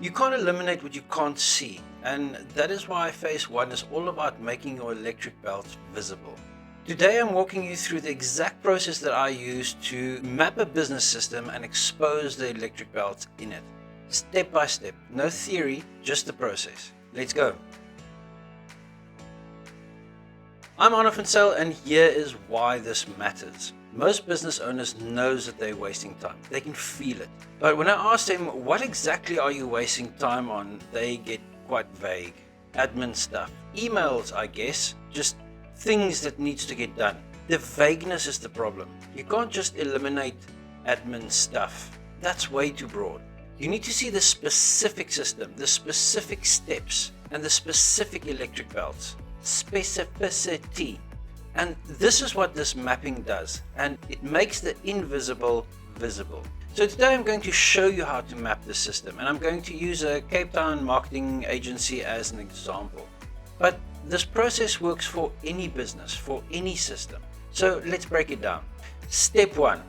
You can't eliminate what you can't see, and that is why Phase 1 is all about making your electric belts visible. Today I'm walking you through the exact process that I use to map a business system and expose the electric belts in it. Step by step, no theory, just the process. Let's go. I'm Arno van Zyl, and here is why this matters. Most business owners knows that they're wasting time. They can feel it. But when I ask them, what exactly are you wasting time on? They get quite vague. Admin stuff. Emails, I guess. Just things that needs to get done. The vagueness is the problem. You can't just eliminate admin stuff. That's way too broad. You need to see the specific system, the specific steps, and the specific electric belts. Specificity. And this is what this mapping does, and it makes the invisible visible. So today I'm going to show you how to map the system, and I'm going to use a Cape Town marketing agency as an example. But this process works for any business, for any system. So let's break it down. Step 1.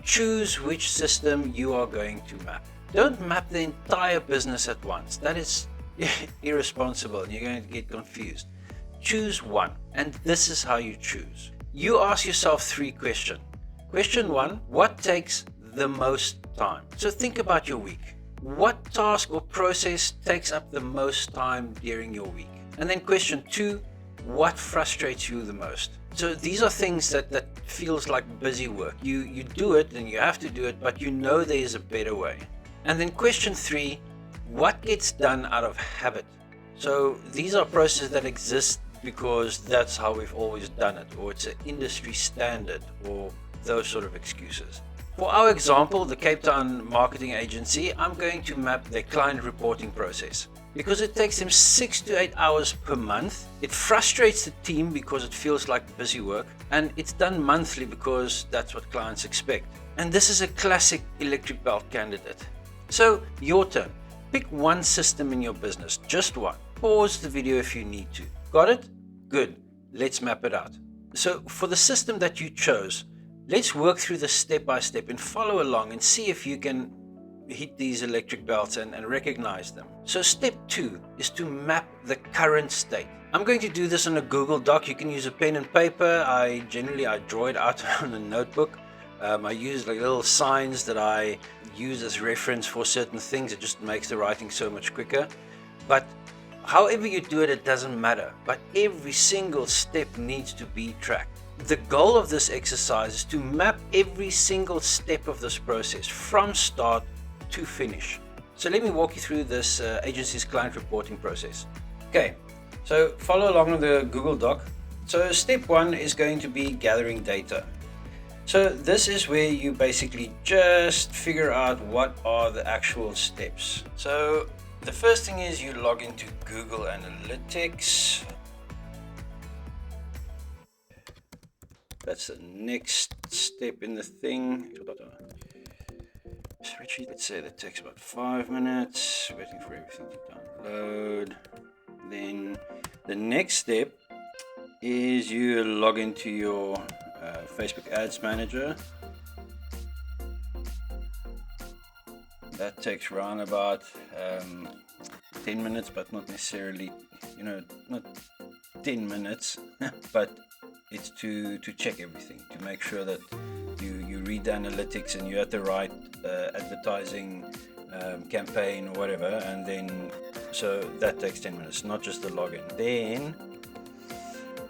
Choose which system you are going to map. Don't map the entire business at once. That is irresponsible, and you're going to get confused. Choose one, and this is how you choose. You ask yourself 3 questions. Question 1, what takes the most time? So think about your week. What task or process takes up the most time during your week? And then question 2, what frustrates you the most? So these are things that feels like busy work. You do it and you have to do it, but you know there is a better way. And then question 3, what gets done out of habit? So these are processes that exist because that's how we've always done it, or it's an industry standard, or those sort of excuses. For our example, the Cape Town marketing agency, I'm going to map their client reporting process. Because it takes them 6 to 8 hours per month, it frustrates the team because it feels like busy work, and it's done monthly because that's what clients expect. And this is a classic electric belt candidate. So, your turn. Pick one system in your business, just one. Pause the video if you need to. Got it? Good. Let's map it out. So for the system that you chose, let's work through this step by step and follow along and see if you can hit these electric belts and recognize them. So step 2 is to map the current state. I'm going to do this on a Google Doc. You can use a pen and paper. I draw it out on a notebook. I use like little signs that I use as reference for certain things. It just makes the writing so much quicker. But however you do it, it doesn't matter. But every single step needs to be tracked. The goal of this exercise is to map every single step of this process from start to finish. So let me walk you through this agency's client reporting process. Okay, so follow along with the Google Doc. So step 1 is going to be gathering data. So this is where you basically just figure out what are the actual steps. So the first thing is you log into Google Analytics. That's the next step in the thing. Spreadsheet, let's say that takes about 5 minutes, waiting for everything to download. Then the next step is you log into your Facebook Ads Manager. That takes around about 10 minutes, but not necessarily, not 10 minutes, but it's to check everything, to make sure that you read the analytics and you're at the right advertising campaign or whatever, and then so that takes 10 minutes, not just the login. Then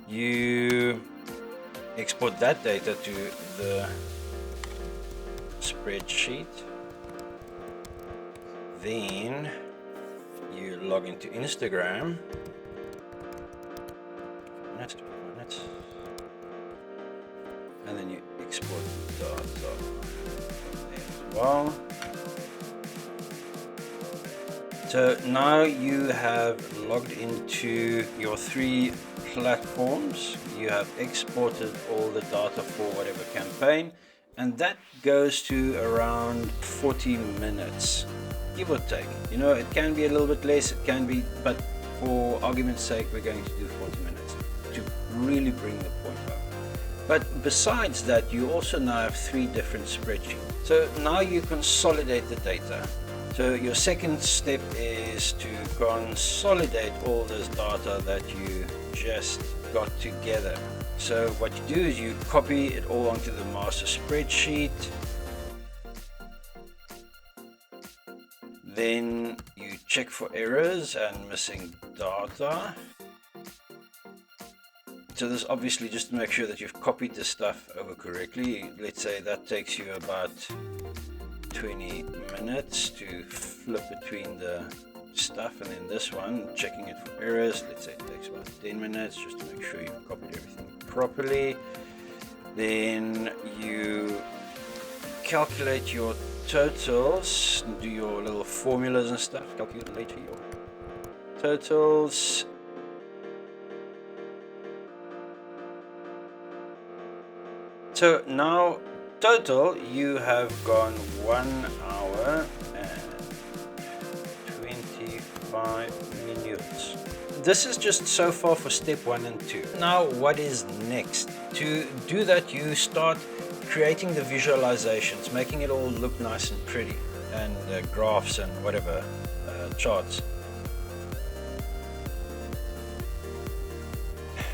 you export that data to the spreadsheet. Then you log into Instagram. That's 12 minutes. And then you export data from there as well. So now you have logged into your 3 platforms. You have exported all the data for whatever campaign, and that goes to around 40 minutes, give or take. It can be a little bit less, it can be, but for argument's sake, we're going to do 40 minutes to really bring the point up. But besides that, you also now have 3 different spreadsheets. So now you consolidate the data. So your second step is to consolidate all this data that you just got together. So what you do is you copy it all onto the master spreadsheet. Then you check for errors and missing data. So this obviously just to make sure that you've copied the stuff over correctly. Let's say that takes you about 20 minutes to flip between the stuff, and then this one, checking it for errors, let's say it takes about 10 minutes just to make sure you've copied everything properly. Then you calculate your totals, do your little formulas and stuff, calculate later your totals. So now total you have gone 1 hour and 25 minutes. This is just so far for step 1 and 2. Now what is next? To do that you start creating the visualizations, making it all look nice and pretty, and graphs and whatever, charts.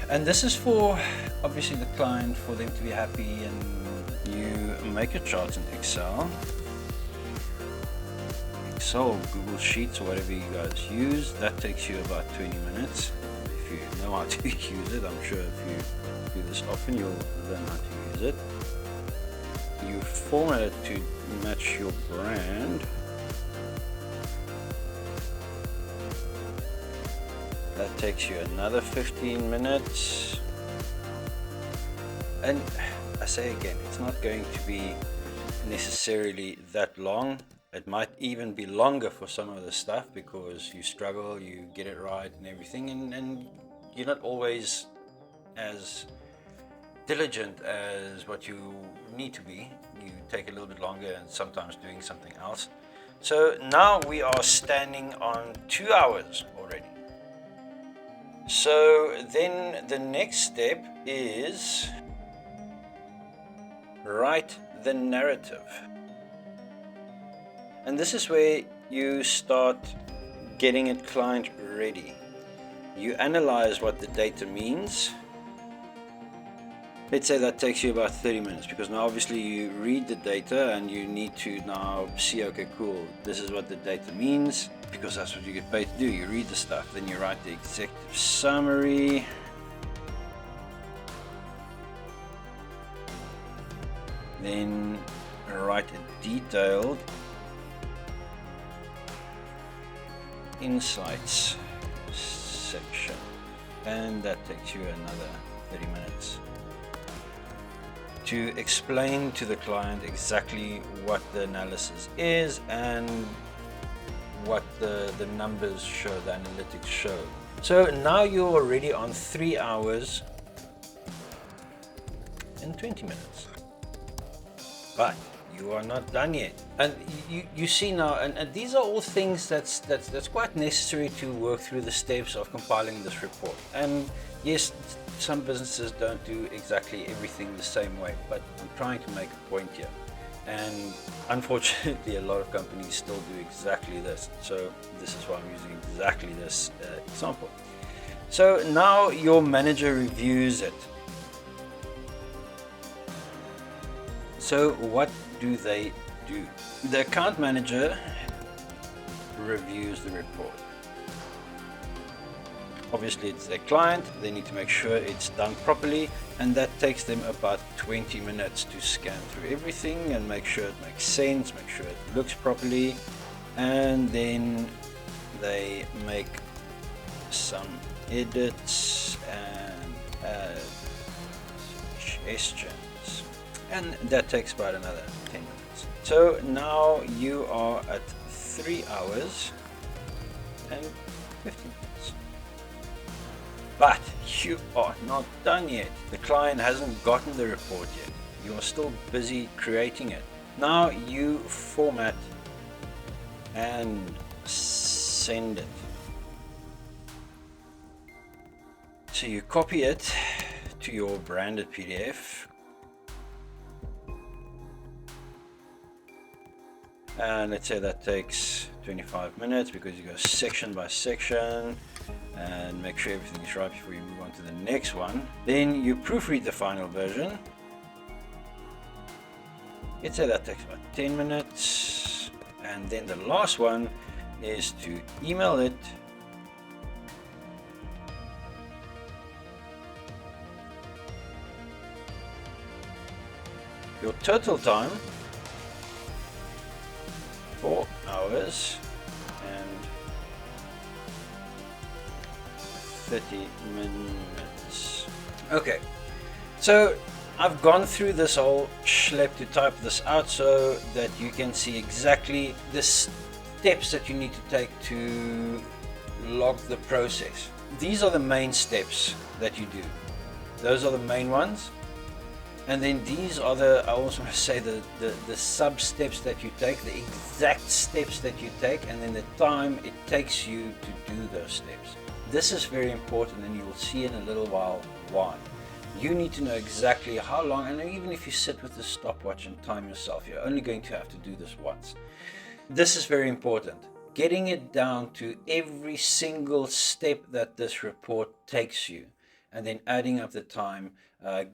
And this is for obviously the client, for them to be happy, and you make a chart in Excel, Google Sheets, or whatever you guys use. That takes you about 20 minutes if you know how to use it. I'm sure if you do this often you'll learn how to use it. You format it to match your brand. That takes you another 15 minutes. And I say again, it's not going to be necessarily that long. It might even be longer for some of the stuff because you struggle, you get it right and everything, and you're not always as diligent as what you need to be. You take a little bit longer and sometimes doing something else. So now we are standing on 2 hours already. So then the next step is write the narrative. And this is where you start getting it client ready. You analyze what the data means. Let's say that takes you about 30 minutes, because now obviously you read the data and you need to now see, okay, cool, this is what the data means, because that's what you get paid to do. You read the stuff, then you write the executive summary. Then write a detailed insights section, and that takes you another 30 minutes to explain to the client exactly what the analysis is and what the numbers show, the analytics show. So now you're already on 3 hours and 20 minutes. But you are not done yet. And you see now, and these are all things that's quite necessary to work through the steps of compiling this report. And yes, some businesses don't do exactly everything the same way, but I'm trying to make a point here. And unfortunately, a lot of companies still do exactly this. So this is why I'm using exactly this example. So now your manager reviews it. So what do they do? The account manager reviews the report. Obviously it's their client, they need to make sure it's done properly, and that takes them about 20 minutes to scan through everything and make sure it makes sense, make sure it looks properly, and then they make some edits and add suggestions, and that takes about another 10 minutes. So now you are at 3 hours and 15 minutes. But you are not done yet. The client hasn't gotten the report yet. You are still busy creating it. Now you format and send it. So you copy it to your branded PDF. And let's say that takes 25 minutes because you go section by section and make sure everything is right before you move on to the next one. Then you proofread the final version. Let's say that takes about 10 minutes. And then the last one is to email it your total time, 4 hours and 30 minutes. Okay, so I've gone through this whole schlep to type this out so that you can see exactly the steps that you need to take to log the process. These are the main steps that you do. Those are the main ones. And then these are the, I also want to say the sub steps that you take, the exact steps that you take, and then the time it takes you to do those steps. This is very important, and you will see in a little while why. You need to know exactly how long, and even if you sit with the stopwatch and time yourself, you're only going to have to do this once. This is very important. Getting it down to every single step that this report takes you, and then adding up the time,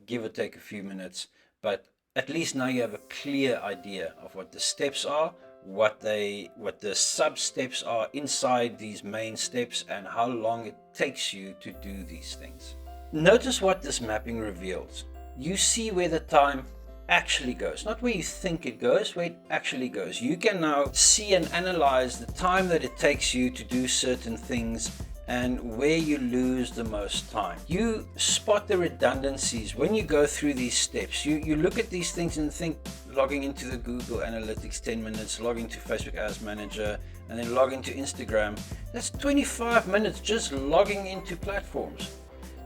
give or take a few minutes, but at least now you have a clear idea of what the steps are, what the sub steps are inside these main steps, and how long it takes you to do these things. Notice what this mapping reveals. You see where the time actually goes, not where you think it goes, where it actually goes. You can now see and analyze the time that it takes you to do certain things and where you lose the most time. You spot the redundancies when you go through these steps. You look at these things and think, logging into the Google Analytics 10 minutes, logging to Facebook Ads Manager, and then log into Instagram. That's 25 minutes just logging into platforms.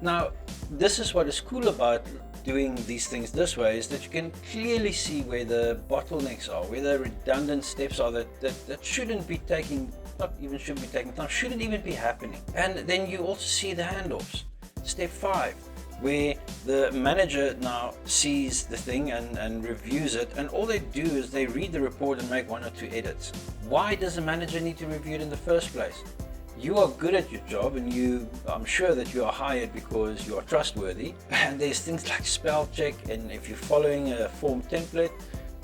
Now, this is what is cool about doing these things this way, is that you can clearly see where the bottlenecks are, where the redundant steps are that shouldn't be taking, not even should be taking time, shouldn't even be happening. And then you also see the handoffs. Step 5, where the manager now sees the thing and reviews it, and all they do is they read the report and make 1 or 2 edits. Why does the manager need to review it in the first place? You are good at your job, and I'm sure that you are hired because you are trustworthy. And there's things like spell check, and if you're following a form template,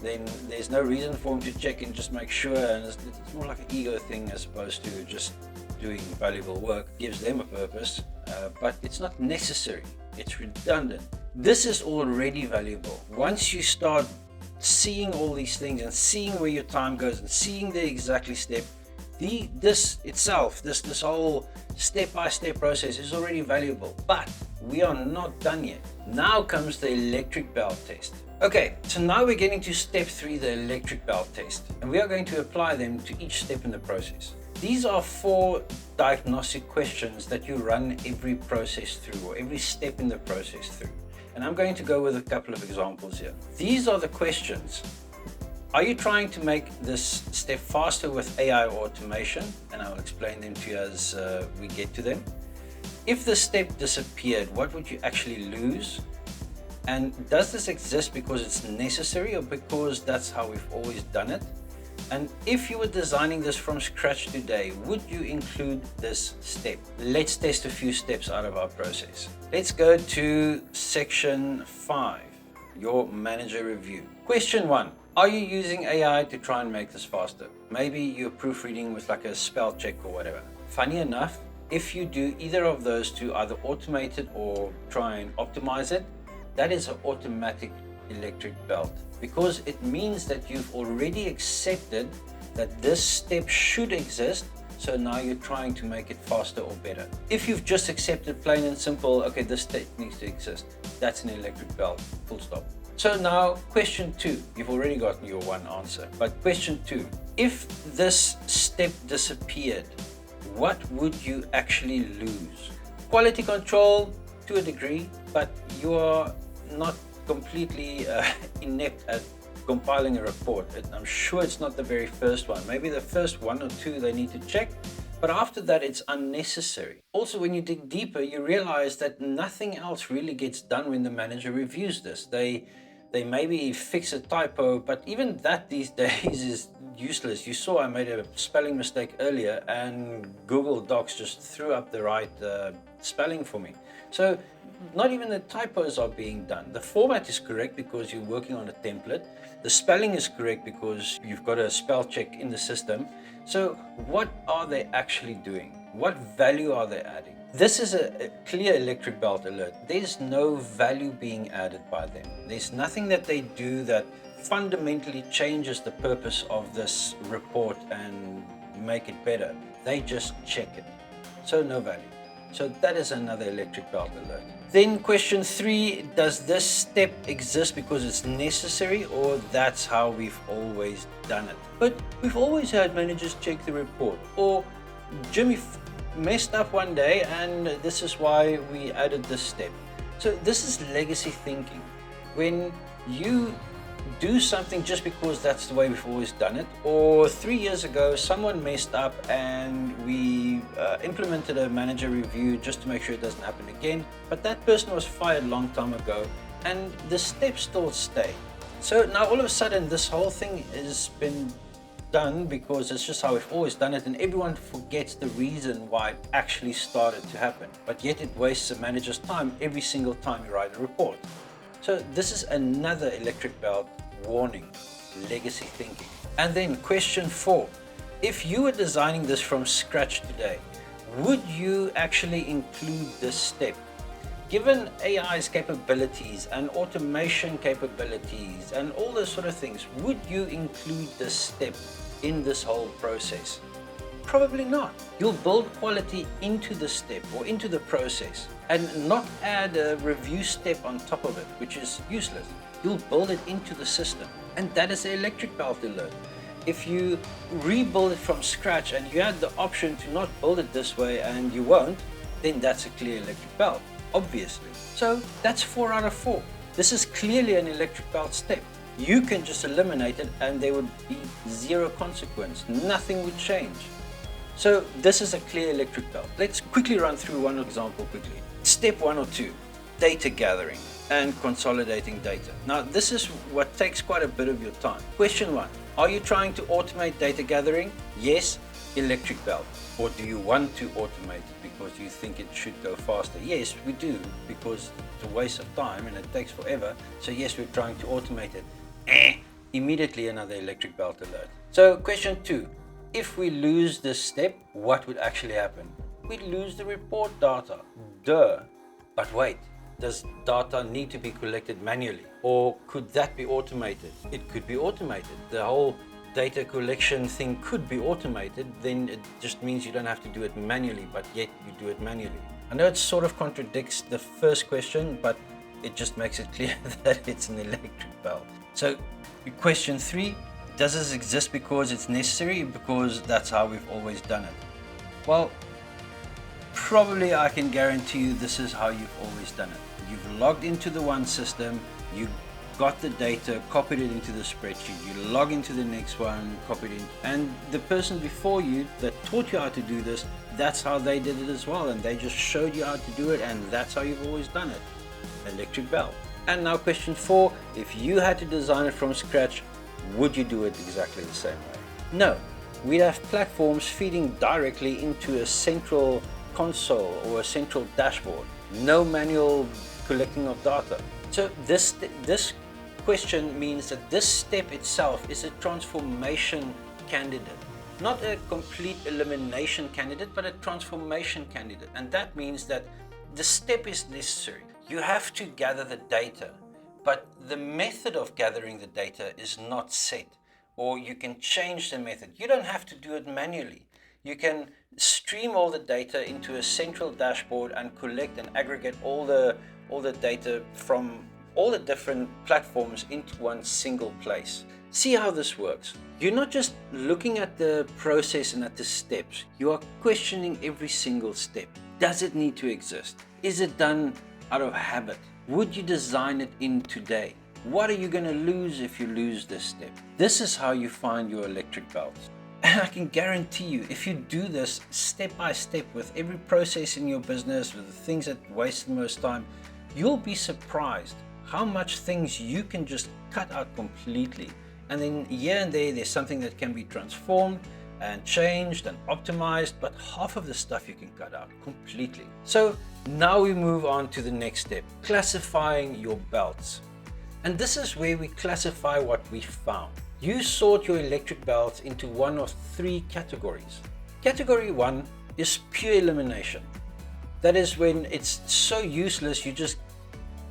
then there's no reason for him to check and just make sure. And it's more like an ego thing as opposed to just doing valuable work. It gives them a purpose, but it's not necessary. It's redundant. This is already valuable. Once you start seeing all these things and seeing where your time goes and seeing the exactly step, this itself, this whole step-by-step process is already valuable. But we are not done yet. Now comes the electric belt test. Okay, so now we're getting to step 3, the electric belt test, and we are going to apply them to each step in the process. These are 4 diagnostic questions that you run every process through, or every step in the process through. And I'm going to go with a couple of examples here. These are the questions. Are you trying to make this step faster with AI or automation? And I'll explain them to you as we get to them. If the step disappeared, what would you actually lose? And does this exist because it's necessary or because that's how we've always done it? And if you were designing this from scratch today, would you include this step? Let's test a few steps out of our process. Let's go to section 5, your manager review. Question 1. Are you using AI to try and make this faster? Maybe you're proofreading with like a spell check or whatever. Funny enough, if you do either of those two, either automate it or try and optimize it, that is an automatic electric belt, because it means that you've already accepted that this step should exist. So now you're trying to make it faster or better. If you've just accepted plain and simple, okay, this step needs to exist, that's an electric belt, full stop. So now question 2, you've already gotten your 1 answer, but question 2, if this step disappeared, what would you actually lose? Quality control to a degree, but you are not completely inept at compiling a report. I'm sure it's not the very first one. Maybe the first 1 or 2 they need to check, but after that it's unnecessary. Also, when you dig deeper, you realize that nothing else really gets done when the manager reviews this. They They maybe fix a typo, but even that these days is useless. You saw I made a spelling mistake earlier and Google Docs just threw up the right spelling for me. So not even the typos are being done. The format is correct because you're working on a template. The spelling is correct because you've got a spell check in the system. So what are they actually doing? What value are they adding? This is a clear electric belt alert. There's no value being added by them. There's nothing that they do that fundamentally changes the purpose of this report and make it better. They just check it. So no value. So that is another electric belt alert. Then question 3, does this step exist because it's necessary, or that's how we've always done it? But we've always had managers check the report, or Jimmy messed up one day and this is why we added this step. So this is legacy thinking. When you do something just because that's the way we've always done it, or 3 years ago someone messed up and we implemented a manager review just to make sure it doesn't happen again, but that person was fired a long time ago and the steps still stay. So now all of a sudden this whole thing has been done because it's just how we've always done it, and everyone forgets the reason why it actually started to happen, but yet it wastes a manager's time every single time you write a report. So this is another electric belt warning, legacy thinking. And then question 4, if you were designing this from scratch today, would you actually include this step? Given AI's capabilities and automation capabilities and all those sort of things, would you include this step in this whole process? Probably not. You'll build quality into the step or into the process and not add a review step on top of it, which is useless. You'll build it into the system, and that is the electric belt alert. If you rebuild it from scratch and you had the option to not build it this way and you won't, then that's a clear electric belt, obviously. So that's 4 out of 4. This is clearly an electric belt step. You can just eliminate it and there would be zero consequence. Nothing would change. So this is a clear electric belt. Let's quickly run through one example quickly. Step 1 or 2, data gathering and consolidating data. Now this is what takes quite a bit of your time. Question 1, are you trying to automate data gathering? Yes, electric belt. Or do you want to automate it because you think it should go faster? Yes, we do, because it's a waste of time and it takes forever. So yes, we're trying to automate it. Immediately another electric belt alert. So question 2, if we lose this step, what would actually happen? We'd lose the report data. Duh. But wait, does data need to be collected manually? Or could that be automated? It could be automated. The whole data collection thing could be automated. Then it just means you don't have to do it manually, but yet you do it manually. I know it sort of contradicts the first question, but it just makes it clear that it's an electric belt. So question 3, does this exist because it's necessary? Because that's how we've always done it? Well, probably I can guarantee you this is how you've always done it. You've logged into the one system, you got the data, copied it into the spreadsheet, you log into the next one, copied it, and the person before you that taught you how to do this, that's how they did it as well, and they just showed you how to do it, and that's how you've always done it. Electric belt. And now question 4, if you had to design it from scratch, would you do it exactly the same way? No. We'd have platforms feeding directly into a central console or a central dashboard. No manual collecting of data. So this question means that this step itself is a transformation candidate. Not a complete elimination candidate, but a transformation candidate. And that means that the step is necessary. You have to gather the data, but the method of gathering the data is not set, or you can change the method. You don't have to do it manually. You can stream all the data into a central dashboard and collect and aggregate all the data from all the different platforms into one single place. See how this works. You're not just looking at the process and at the steps. You are questioning every single step. Does it need to exist? Is it done out of habit? Would you design it in today? What are you going to lose if you lose this step? This is how you find your electric belts. And I can guarantee you, if you do this step by step with every process in your business, with the things that waste the most time, you'll be surprised how much things you can just cut out completely. And then here and there's something that can be transformed and changed and optimized, but half of the stuff you can cut out completely. So now we move on to the next step, classifying your belts. And this is where we classify what we found. You sort your electric belts into one of three categories. Category 1 is pure elimination. That is when it's so useless, you just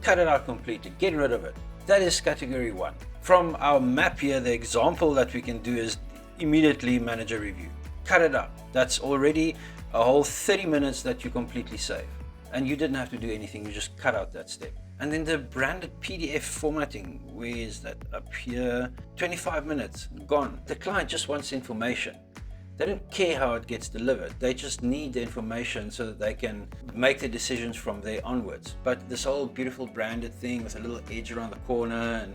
cut it out completely, get rid of it. That is category 1. From our map here, the example that we can do is immediately manage a review. Cut it out. That's already a whole 30 minutes that you completely save. And you didn't have to do anything, you just cut out that step. And then the branded PDF formatting, where is that? Up here, 25 minutes, gone. The client just wants information. They don't care how it gets delivered. They just need the information so that they can make the decisions from there onwards. But this whole beautiful branded thing with a little edge around the corner, and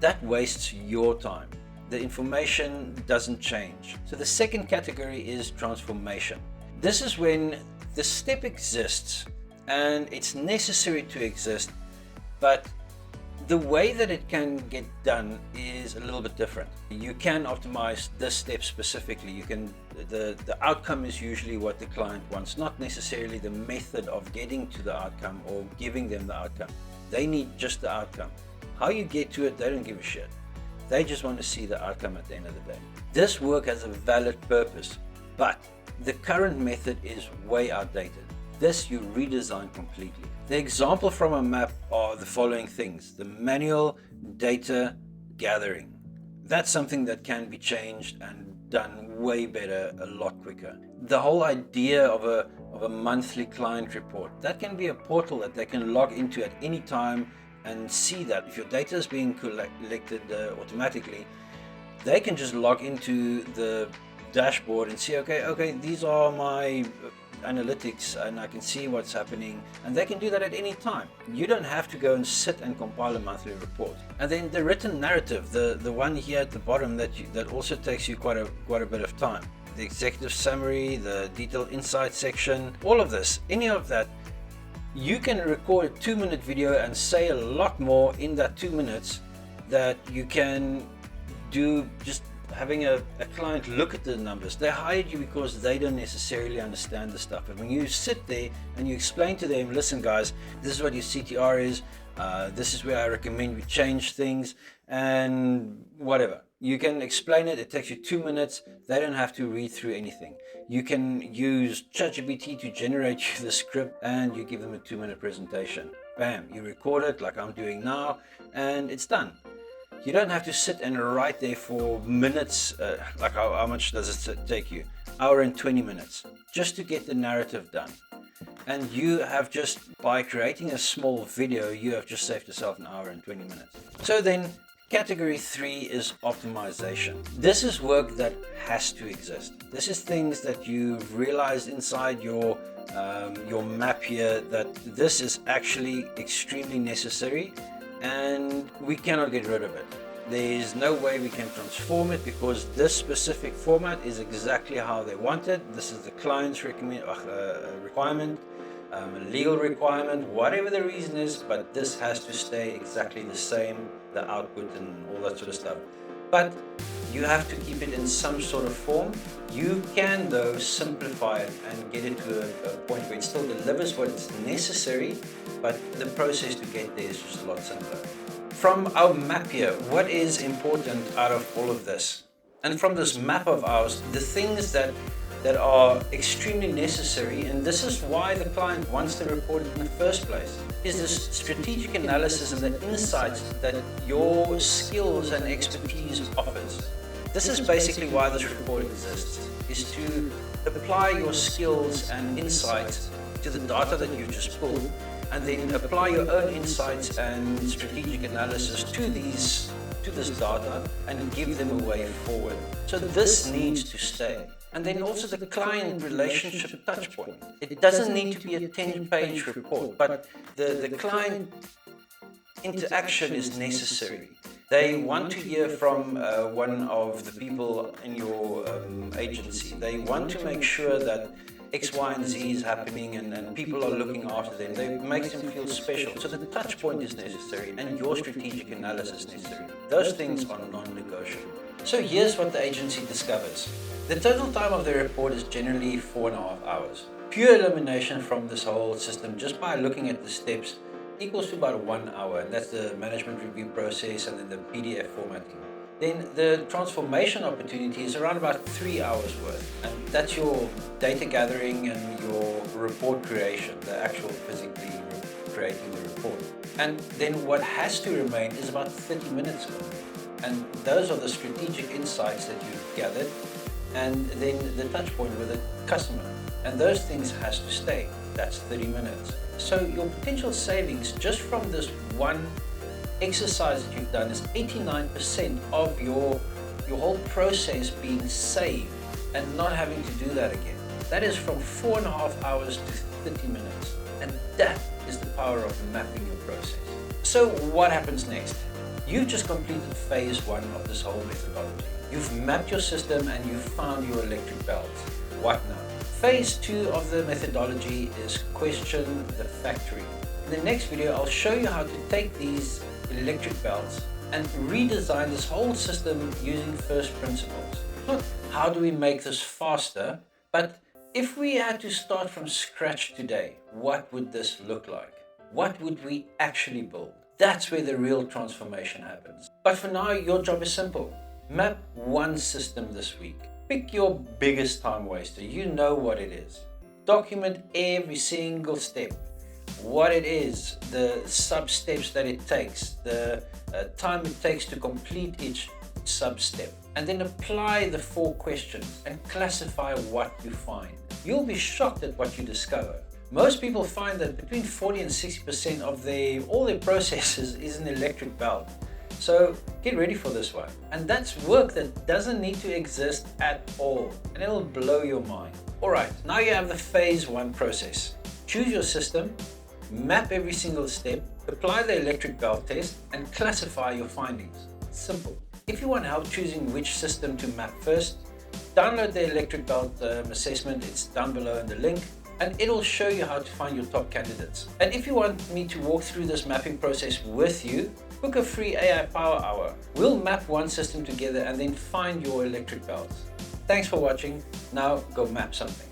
that wastes your time. The information doesn't change. So the second category is transformation. This is when the step exists and it's necessary to exist, but the way that it can get done is a little bit different. You can optimize this step specifically. The outcome is usually what the client wants, not necessarily the method of getting to the outcome or giving them the outcome. They need just the outcome. How you get to it, they don't give a shit. They just want to see the outcome at the end of the day. This work has a valid purpose, but the current method is way outdated. This you redesign completely. The example from a map are the following things: the manual data gathering. That's something that can be changed and done way better, a lot quicker. The whole idea of a monthly client report, that can be a portal that they can log into at any time and see that if your data is being collected automatically, they can just log into the dashboard and see, okay, these are my analytics and I can see what's happening, and they can do that at any time. You don't have to go and sit and compile a monthly report. And then the written narrative, the one here at the bottom that also takes you quite a bit of time. The executive summary, the detailed insight section, all of this, any of that, you can record a 2-minute video and say a lot more in that 2 minutes that you can do just having a client look at the numbers. They hired you because they don't necessarily understand the stuff. And when you sit there and you explain to them, listen guys, this is what your CTR is, this is where I recommend we change things, and whatever. You can explain it, it takes you 2 minutes, they don't have to read through anything. You can use ChatGPT to generate you the script and you give them a 2-minute presentation. Bam, you record it like I'm doing now and it's done. You don't have to sit and write there for minutes, like how much does it take you? Hour and 20 minutes, just to get the narrative done. And you have just, by creating a small video, you have just saved yourself an hour and 20 minutes. So then, category 3 is optimization. This is work that has to exist. This is things that you've realized inside your map here, that this is actually extremely necessary and we cannot get rid of it. There's no way we can transform it because this specific format is exactly how they want it. This is the client's requirement, a legal requirement, whatever the reason is, but this has to stay exactly the same, the output and all that sort of stuff. But you have to keep it in some sort of form. You can though simplify it and get it to a point where it still delivers what's necessary, but the process to get there is just a lot simpler. From our map here, what is important out of all of this? And from this map of ours, the things that are extremely necessary, and this is why the client wants the report in the first place, is this strategic analysis and the insights that your skills and expertise offers. This is basically why this report exists, is to apply your skills and insights to the data that you've just pulled, and then apply your own insights and strategic analysis to this data and give them a way forward. So this needs to stay. And then also the client relationship touch point. It doesn't need to be a 10-page report, but the client interaction is necessary. They want to hear from one of the people in your agency. They want to make sure that X, Y, and Z is happening and people are looking after them. It makes them feel special. So the touch point is necessary and your strategic analysis is necessary. Those things are non-negotiable. So here's what the agency discovers. The total time of the report is generally 4.5 hours. Pure elimination from this whole system just by looking at the steps equals to about 1 hour, and that's the management review process and then the PDF formatting. Then the transformation opportunity is around about 3 hours worth, and that's your data gathering and your report creation, the actual physically creating the report. And then what has to remain is about 30 minutes only. And those are the strategic insights that you've gathered, and then the touch point with the customer. And those things has to stay. That's 30 minutes. So your potential savings just from this one exercise that you've done is 89% of your whole process being saved and not having to do that again. That is from 4.5 hours to 30 minutes. And that is the power of mapping your process. So what happens next? You've just completed phase 1 of this whole methodology. You've mapped your system and you've found your electric belts. What now? Phase 2 of the methodology is question the factory. In the next video, I'll show you how to take these electric belts and redesign this whole system using first principles. Not how do we make this faster, but if we had to start from scratch today, what would this look like? What would we actually build? That's where the real transformation happens. But for now, your job is simple. Map one system this week. Pick your biggest time waster. You know what it is. Document every single step. What it is, the sub-steps that it takes, the time it takes to complete each sub-step. And then apply the 4 questions and classify what you find. You'll be shocked at what you discover. Most people find that between 40 and 60% of all their processes is an electric belt. So get ready for this one. And that's work that doesn't need to exist at all. And it'll blow your mind. All right, now you have the phase 1 process. Choose your system, map every single step, apply the electric belt test, and classify your findings. Simple. If you want help choosing which system to map first, download the electric belt assessment. It's down below in the link, and it'll show you how to find your top candidates. And if you want me to walk through this mapping process with you, book a free AI Power Hour. We'll map one system together and then find your electric belts. Thanks for watching. Now go map something.